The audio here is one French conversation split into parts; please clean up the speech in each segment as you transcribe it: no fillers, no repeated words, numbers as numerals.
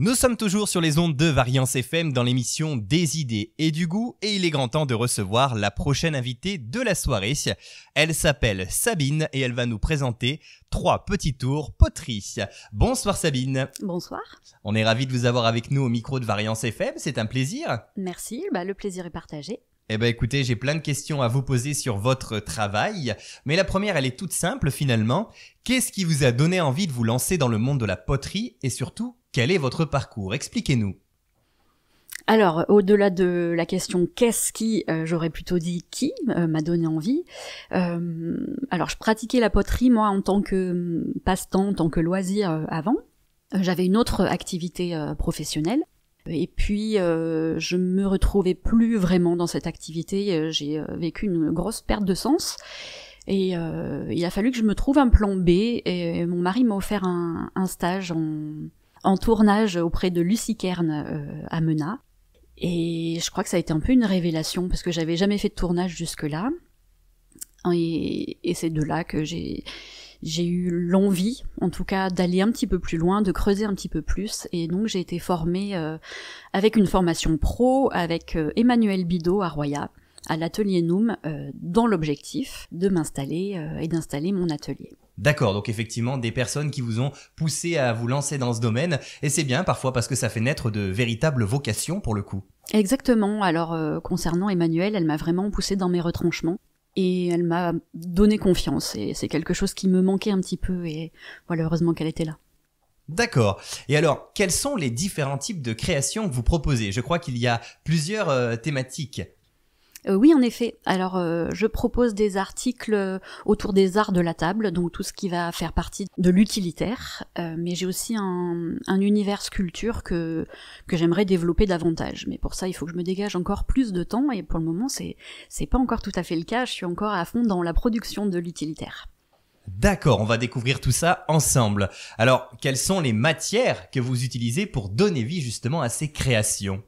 Nous sommes toujours sur les ondes de Variance FM dans l'émission Des idées et du goût et il est grand temps de recevoir la prochaine invitée de la soirée. Elle s'appelle Sabine et elle va nous présenter 3 petits tours poterie. Bonsoir Sabine. Bonsoir. On est ravis de vous avoir avec nous au micro de Variance FM, c'est un plaisir. Merci, le plaisir est partagé. Écoutez, j'ai plein de questions à vous poser sur votre travail, mais la première elle est toute simple finalement. Qu'est-ce qui vous a donné envie de vous lancer dans le monde de la poterie et surtout, quel est votre parcours? Expliquez-nous. Alors, au-delà de la question qu'est-ce qui, j'aurais plutôt dit qui m'a donné envie. Alors, je pratiquais la poterie, moi, en tant que passe-temps, en tant que loisir avant. J'avais une autre activité professionnelle. Et puis, je me retrouvais plus vraiment dans cette activité. J'ai vécu une grosse perte de sens. Et il a fallu que je me trouve un plan B. Et mon mari m'a offert un stage en tournage auprès de Lucie Kern à Menat. Et je crois que ça a été un peu une révélation parce que j'avais jamais fait de tournage jusque-là. Et c'est de là que j'ai eu l'envie, en tout cas, d'aller un petit peu plus loin, de creuser un petit peu plus. Et donc j'ai été formée avec une formation pro avec Emmanuel Bidot à Roya, à l'atelier Noum, dans l'objectif de m'installer et d'installer mon atelier. D'accord, donc effectivement des personnes qui vous ont poussé à vous lancer dans ce domaine, et c'est bien parfois parce que ça fait naître de véritables vocations pour le coup. Exactement, alors concernant Emmanuel, elle m'a vraiment poussée dans mes retranchements, et elle m'a donné confiance, et c'est quelque chose qui me manquait un petit peu, et voilà, heureusement qu'elle était là. D'accord, et alors quels sont les différents types de créations que vous proposez? Je crois qu'il y a plusieurs thématiques. Oui, en effet. Alors, je propose des articles autour des arts de la table, donc tout ce qui va faire partie de l'utilitaire, mais j'ai aussi un univers sculpture que j'aimerais développer davantage. Mais pour ça, il faut que je me dégage encore plus de temps, et pour le moment, c'est pas encore tout à fait le cas. Je suis encore à fond dans la production de l'utilitaire. D'accord, on va découvrir tout ça ensemble. Alors, quelles sont les matières que vous utilisez pour donner vie justement à ces créations?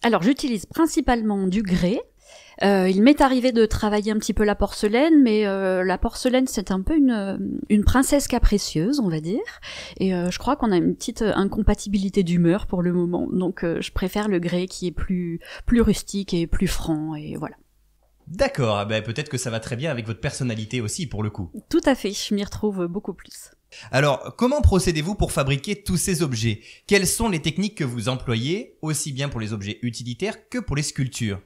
Alors, j'utilise principalement du grès. Il m'est arrivé de travailler un petit peu la porcelaine, mais la porcelaine c'est un peu une princesse capricieuse, on va dire, et je crois qu'on a une petite incompatibilité d'humeur pour le moment, donc je préfère le grès qui est plus rustique et plus franc, et voilà. D'accord, peut-être que ça va très bien avec votre personnalité aussi pour le coup. Tout à fait, je m'y retrouve beaucoup plus. Alors, comment procédez-vous pour fabriquer tous ces objets? Quelles sont les techniques que vous employez, aussi bien pour les objets utilitaires que pour les sculptures?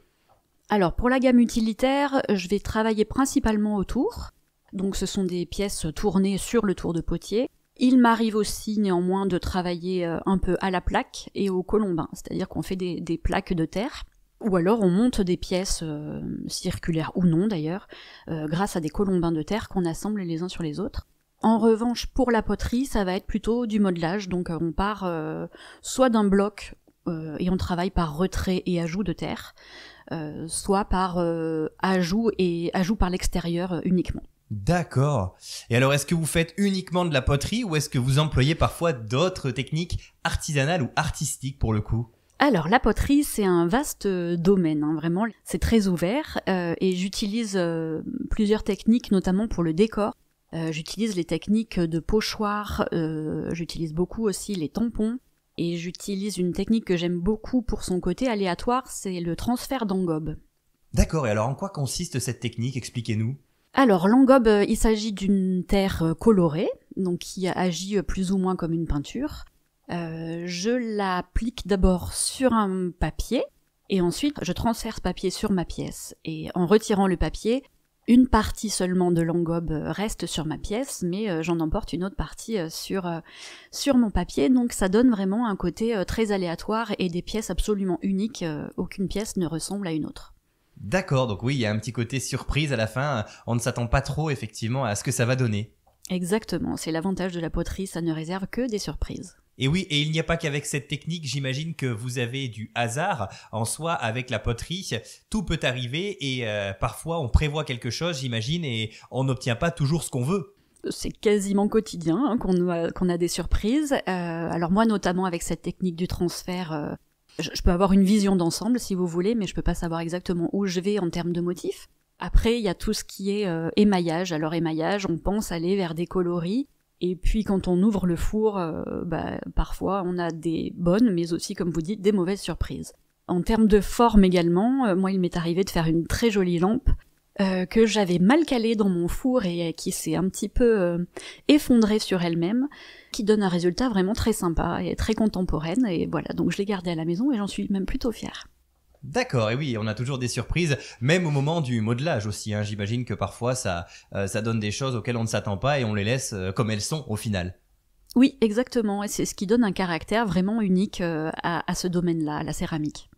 Alors, pour la gamme utilitaire, je vais travailler principalement au tour. Donc, ce sont des pièces tournées sur le tour de potier. Il m'arrive aussi, néanmoins, de travailler un peu à la plaque et au colombin. C'est-à-dire qu'on fait des plaques de terre. Ou alors, on monte des pièces circulaires ou non, d'ailleurs, grâce à des colombins de terre qu'on assemble les uns sur les autres. En revanche, pour la poterie, ça va être plutôt du modelage. Donc, on part soit d'un bloc et on travaille par retrait et ajout de terre, soit par ajout par l'extérieur uniquement. D'accord. Et alors, est-ce que vous faites uniquement de la poterie ou est-ce que vous employez parfois d'autres techniques artisanales ou artistiques pour le coup? Alors, la poterie, c'est un vaste domaine, vraiment, c'est très ouvert, et j'utilise plusieurs techniques, notamment pour le décor. J'utilise les techniques de pochoir, j'utilise beaucoup aussi les tampons, et j'utilise une technique que j'aime beaucoup pour son côté aléatoire, c'est le transfert d'engobe. D'accord, et alors en quoi consiste cette technique? Expliquez-nous. Alors l'engobe, il s'agit d'une terre colorée, donc qui agit plus ou moins comme une peinture. Je l'applique d'abord sur un papier, et ensuite je transfère ce papier sur ma pièce. Et en retirant le papier, une partie seulement de l'engobe reste sur ma pièce, mais j'en emporte une autre partie sur mon papier, donc ça donne vraiment un côté très aléatoire et des pièces absolument uniques, aucune pièce ne ressemble à une autre. D'accord, donc oui, il y a un petit côté surprise à la fin, on ne s'attend pas trop effectivement à ce que ça va donner. Exactement, c'est l'avantage de la poterie, ça ne réserve que des surprises. Et oui, et il n'y a pas qu'avec cette technique, j'imagine que vous avez du hasard en soi avec la poterie. Tout peut arriver et parfois on prévoit quelque chose, j'imagine, et on n'obtient pas toujours ce qu'on veut. C'est quasiment quotidien qu'on a des surprises. Alors moi, notamment avec cette technique du transfert, je peux avoir une vision d'ensemble si vous voulez, mais je peux pas savoir exactement où je vais en termes de motifs. Après, il y a tout ce qui est émaillage. Alors émaillage, on pense aller vers des coloris. Et puis quand on ouvre le four, parfois on a des bonnes, mais aussi, comme vous dites, des mauvaises surprises. En termes de forme également, moi il m'est arrivé de faire une très jolie lampe que j'avais mal calée dans mon four et qui s'est un petit peu effondrée sur elle-même, qui donne un résultat vraiment très sympa et très contemporaine. Et voilà, donc je l'ai gardée à la maison et j'en suis même plutôt fière. D'accord, et oui, on a toujours des surprises, même au moment du modelage aussi. J'imagine que parfois ça donne des choses auxquelles on ne s'attend pas et on les laisse comme elles sont au final. Oui, exactement, et c'est ce qui donne un caractère vraiment unique à ce domaine-là, à la céramique.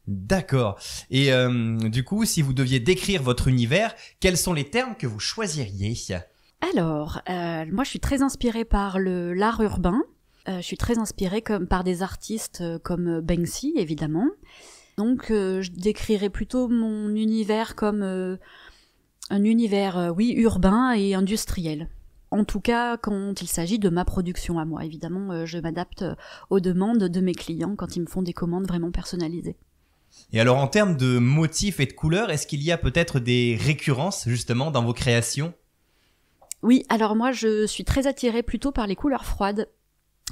D'accord. Et du coup, si vous deviez décrire votre univers, quels sont les termes que vous choisiriez? Alors, moi je suis très inspirée par l'art urbain. Je suis très inspirée par des artistes comme Banksy, évidemment. Donc je décrirais plutôt mon univers comme un univers, urbain et industriel. En tout cas, quand il s'agit de ma production à moi. Évidemment, je m'adapte aux demandes de mes clients quand ils me font des commandes vraiment personnalisées. Et alors, en termes de motifs et de couleurs, est-ce qu'il y a peut-être des récurrences, justement, dans vos créations? Oui, alors moi, je suis très attirée plutôt par les couleurs froides.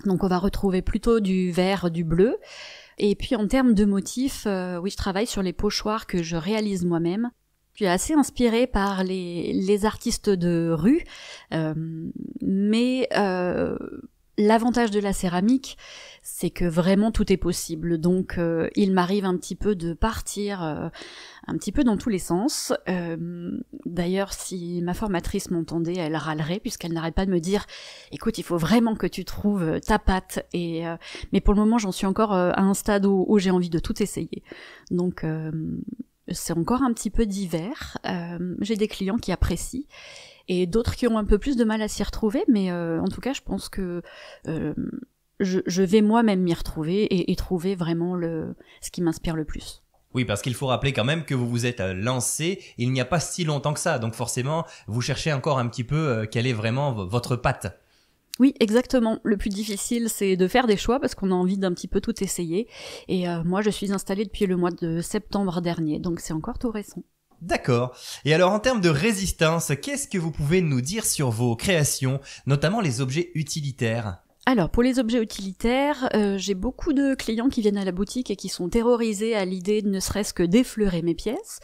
Donc on va retrouver plutôt du vert, du bleu. Et puis en termes de motifs, je travaille sur les pochoirs que je réalise moi-même. Je suis assez inspirée par les artistes de rue, mais l'avantage de la céramique, c'est que vraiment tout est possible. Donc il m'arrive un petit peu de partir un petit peu dans tous les sens. D'ailleurs, si ma formatrice m'entendait, elle râlerait, puisqu'elle n'arrête pas de me dire « Écoute, il faut vraiment que tu trouves ta patte. » Mais pour le moment, j'en suis encore à un stade où j'ai envie de tout essayer. Donc c'est encore un petit peu divers. J'ai des clients qui apprécient et d'autres qui ont un peu plus de mal à s'y retrouver, mais en tout cas, je pense que je vais moi-même m'y retrouver et trouver vraiment ce qui m'inspire le plus. Oui, parce qu'il faut rappeler quand même que vous vous êtes lancé il n'y a pas si longtemps que ça, donc forcément, vous cherchez encore un petit peu quelle est vraiment votre patte. Oui, exactement. Le plus difficile, c'est de faire des choix parce qu'on a envie d'un petit peu tout essayer. Et moi, je suis installée depuis le mois de septembre dernier, donc c'est encore tout récent. D'accord. Et alors, en termes de résistance, qu'est-ce que vous pouvez nous dire sur vos créations, notamment les objets utilitaires ? Alors, pour les objets utilitaires, j'ai beaucoup de clients qui viennent à la boutique et qui sont terrorisés à l'idée de ne serait-ce que d'effleurer mes pièces.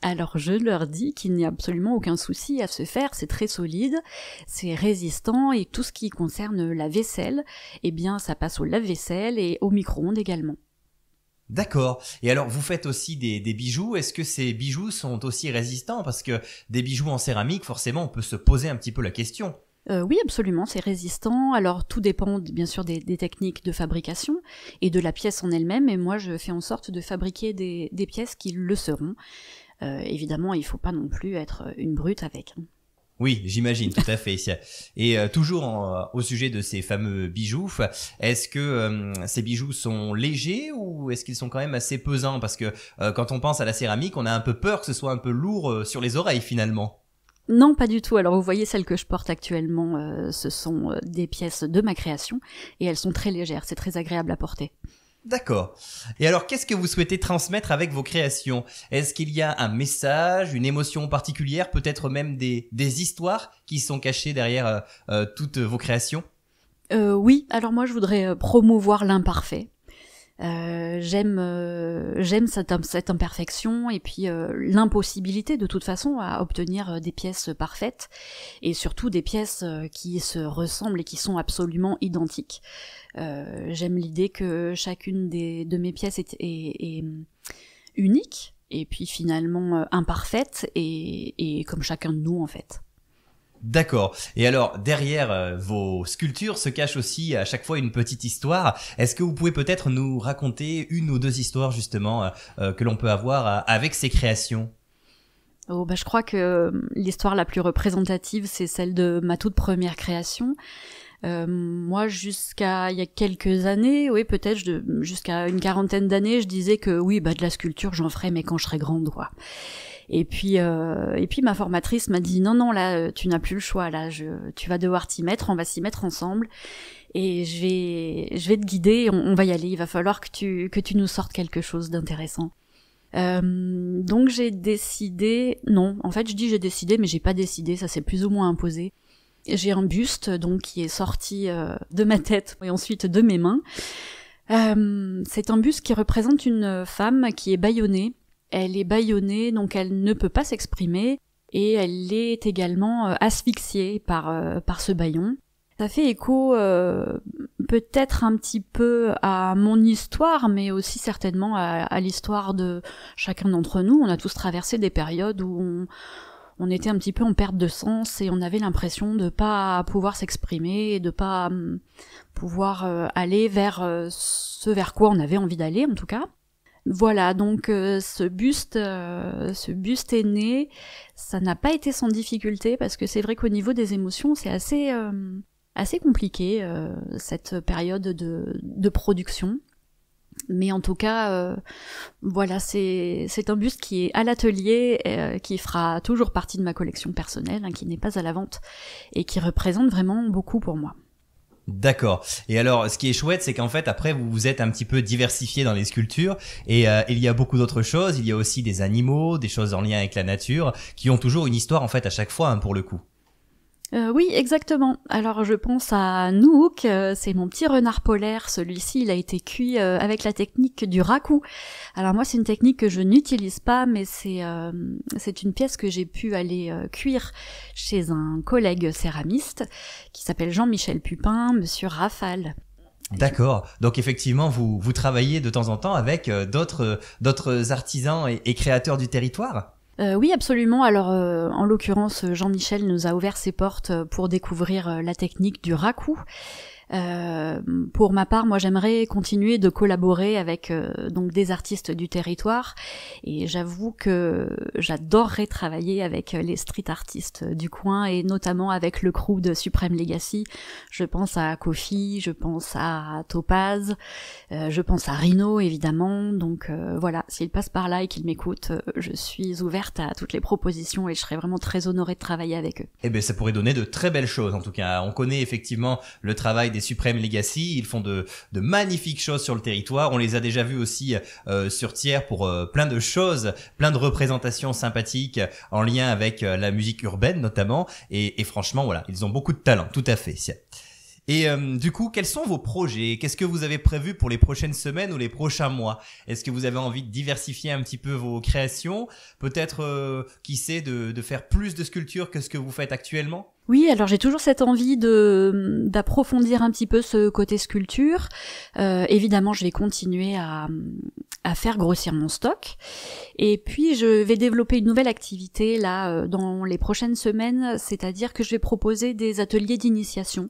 Alors, je leur dis qu'il n'y a absolument aucun souci à se faire, c'est très solide, c'est résistant, et tout ce qui concerne la vaisselle, eh bien, ça passe au lave-vaisselle et au micro-ondes également. D'accord. Et alors, vous faites aussi des bijoux. Est-ce que ces bijoux sont aussi résistants? Parce que des bijoux en céramique, forcément, on peut se poser un petit peu la question. Oui, absolument, c'est résistant. Alors tout dépend bien sûr des techniques de fabrication et de la pièce en elle-même, et moi je fais en sorte de fabriquer des pièces qui le seront. Évidemment, il ne faut pas non plus être une brute avec. Oui, j'imagine, tout à fait. Et toujours au sujet de ces fameux bijoux, est-ce que ces bijoux sont légers ou est-ce qu'ils sont quand même assez pesants? Parce que quand on pense à la céramique, on a un peu peur que ce soit un peu lourd sur les oreilles finalement. Non, pas du tout. Alors vous voyez, celles que je porte actuellement, ce sont des pièces de ma création et elles sont très légères, c'est très agréable à porter. D'accord. Et alors, qu'est-ce que vous souhaitez transmettre avec vos créations? Est-ce qu'il y a un message, une émotion particulière, peut-être même des histoires qui sont cachées derrière toutes vos créations? Oui, alors moi je voudrais promouvoir l'imparfait. J'aime cette imperfection et puis l'impossibilité de toute façon à obtenir des pièces parfaites et surtout des pièces qui se ressemblent et qui sont absolument identiques. J'aime l'idée que chacune de mes pièces est unique et puis finalement imparfaite et comme chacun de nous en fait. D'accord. Et alors, derrière vos sculptures se cache aussi à chaque fois une petite histoire. Est-ce que vous pouvez peut-être nous raconter une ou deux histoires justement que l'on peut avoir avec ces créations? Oh, je crois que l'histoire la plus représentative, c'est celle de ma toute première création. Moi, jusqu'à il y a quelques années, oui, peut-être jusqu'à une quarantaine d'années, je disais que oui, de la sculpture, j'en ferais, mais quand je serais grande, quoi. Et puis ma formatrice m'a dit non, là, tu n'as plus le choix, là, tu vas devoir t'y mettre, on va s'y mettre ensemble, et je vais te guider, on va y aller, il va falloir que tu nous sortes quelque chose d'intéressant. Donc j'ai décidé, non, en fait je dis j'ai décidé, mais j'ai pas décidé, ça s'est plus ou moins imposé. J'ai un buste donc qui est sorti de ma tête et ensuite de mes mains. C'est un buste qui représente une femme qui est bâillonnée. Elle est bâillonnée, donc elle ne peut pas s'exprimer, et elle est également asphyxiée par ce bâillon. Ça fait écho peut-être un petit peu à mon histoire, mais aussi certainement à l'histoire de chacun d'entre nous. On a tous traversé des périodes où on était un petit peu en perte de sens et on avait l'impression de pas pouvoir s'exprimer et de pas pouvoir aller vers ce vers quoi on avait envie d'aller, en tout cas. Voilà, donc ce buste est né. Ça n'a pas été sans difficulté parce que c'est vrai qu'au niveau des émotions, c'est assez compliqué cette période de production. Mais en tout cas, voilà, c'est un buste qui est à l'atelier, qui fera toujours partie de ma collection personnelle, qui n'est pas à la vente et qui représente vraiment beaucoup pour moi. D'accord. Et alors, ce qui est chouette, c'est qu'en fait, après, vous vous êtes un petit peu diversifié dans les sculptures et il y a beaucoup d'autres choses. Il y a aussi des animaux, des choses en lien avec la nature, qui ont toujours une histoire, en fait, à chaque fois, pour le coup. Oui, exactement. Alors je pense à Nook, c'est mon petit renard polaire. Celui-ci, il a été cuit avec la technique du raku. Alors moi, c'est une technique que je n'utilise pas, mais c'est une pièce que j'ai pu aller cuire chez un collègue céramiste qui s'appelle Jean-Michel Pupin, Monsieur Rafale. D'accord. Donc effectivement, vous travaillez de temps en temps avec d'autres artisans et créateurs du territoire ? Oui, absolument. Alors, en l'occurrence, Jean-Michel nous a ouvert ses portes pour découvrir la technique du raku. Pour ma part, moi, j'aimerais continuer de collaborer avec donc des artistes du territoire, et j'avoue que j'adorerais travailler avec les street artistes du coin et notamment avec le crew de Supreme Legacy. Je pense à Kofi, je pense à Topaz, je pense à Rhino évidemment. Donc voilà, s'ils passent par là et qu'ils m'écoutent, je suis ouverte à toutes les propositions et je serais vraiment très honorée de travailler avec eux. Eh bien, ça pourrait donner de très belles choses. En tout cas, on connaît effectivement le travail des Supreme Legacy. Ils font de magnifiques choses sur le territoire. On les a déjà vus aussi sur Thiers pour plein de choses, plein de représentations sympathiques en lien avec la musique urbaine notamment. Et franchement, voilà, ils ont beaucoup de talent, tout à fait. Et du coup, quels sont vos projets ? Qu'est-ce que vous avez prévu pour les prochaines semaines ou les prochains mois ? Est-ce que vous avez envie de diversifier un petit peu vos créations ? Peut-être, qui sait, de faire plus de sculptures que ce que vous faites actuellement ? Oui, alors j'ai toujours cette envie d'approfondir un petit peu ce côté sculpture. Évidemment, je vais continuer à faire grossir mon stock. Et puis, je vais développer une nouvelle activité là dans les prochaines semaines, c'est-à-dire que je vais proposer des ateliers d'initiation.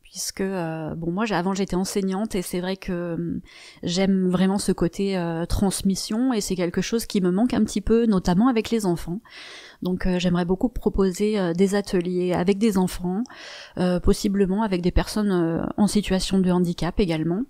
Puisque moi avant j'étais enseignante et c'est vrai que j'aime vraiment ce côté transmission et c'est quelque chose qui me manque un petit peu, notamment avec les enfants. Donc j'aimerais beaucoup proposer des ateliers avec des enfants, possiblement avec des personnes en situation de handicap également.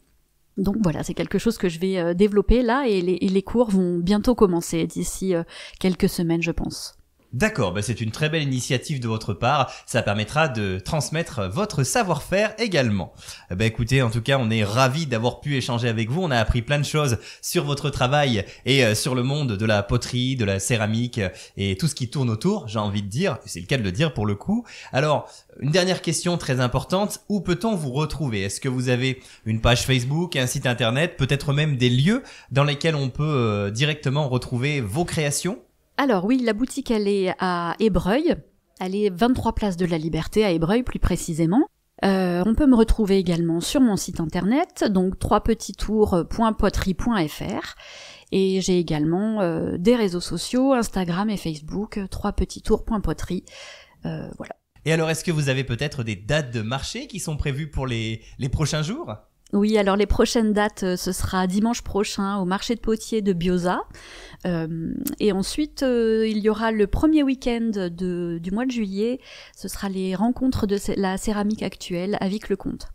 Donc voilà, c'est quelque chose que je vais développer là et les cours vont bientôt commencer d'ici quelques semaines, je pense. D'accord, c'est une très belle initiative de votre part. Ça permettra de transmettre votre savoir-faire également. Écoutez, en tout cas, on est ravis d'avoir pu échanger avec vous. On a appris plein de choses sur votre travail et sur le monde de la poterie, de la céramique et tout ce qui tourne autour, j'ai envie de dire. C'est le cas de le dire pour le coup. Alors, une dernière question très importante. Où peut-on vous retrouver ? Est-ce que vous avez une page Facebook, un site internet, peut-être même des lieux dans lesquels on peut directement retrouver vos créations ? Alors oui, la boutique elle est à Ébreuil, elle est 23 place de la Liberté à Ébreuil plus précisément. On peut me retrouver également sur mon site internet, donc 3petitstours.poterie.fr, et j'ai également des réseaux sociaux, Instagram et Facebook, 3petitstours.poterie, voilà. Et alors, est-ce que vous avez peut-être des dates de marché qui sont prévues pour les prochains jours ? Oui, alors les prochaines dates, ce sera dimanche prochain au marché de Potier de Bioza. Et ensuite, il y aura le premier week-end du mois de juillet. Ce sera les rencontres de la céramique actuelle à Vic-le-Comte.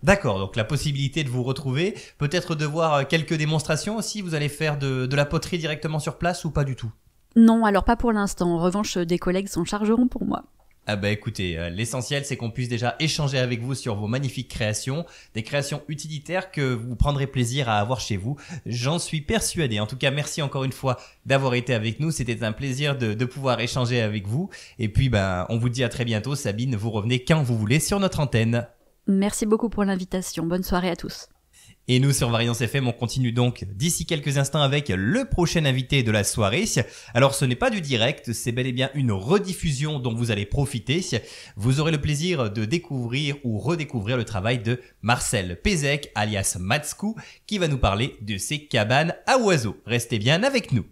D'accord, donc la possibilité de vous retrouver, peut-être de voir quelques démonstrations aussi. Vous allez faire de la poterie directement sur place ou pas du tout ? Non, alors pas pour l'instant. En revanche, des collègues s'en chargeront pour moi. Ah bah écoutez, l'essentiel c'est qu'on puisse déjà échanger avec vous sur vos magnifiques créations, des créations utilitaires que vous prendrez plaisir à avoir chez vous, j'en suis persuadé. En tout cas, merci encore une fois d'avoir été avec nous, c'était un plaisir de pouvoir échanger avec vous. Et puis on vous dit à très bientôt. Sabine, vous revenez quand vous voulez sur notre antenne. Merci beaucoup pour l'invitation, bonne soirée à tous. Et nous, sur Variance FM, on continue donc d'ici quelques instants avec le prochain invité de la soirée. Alors, ce n'est pas du direct, c'est bel et bien une rediffusion dont vous allez profiter. Vous aurez le plaisir de découvrir ou redécouvrir le travail de Marcel Pézec, alias Matskou, qui va nous parler de ses cabanes à oiseaux. Restez bien avec nous.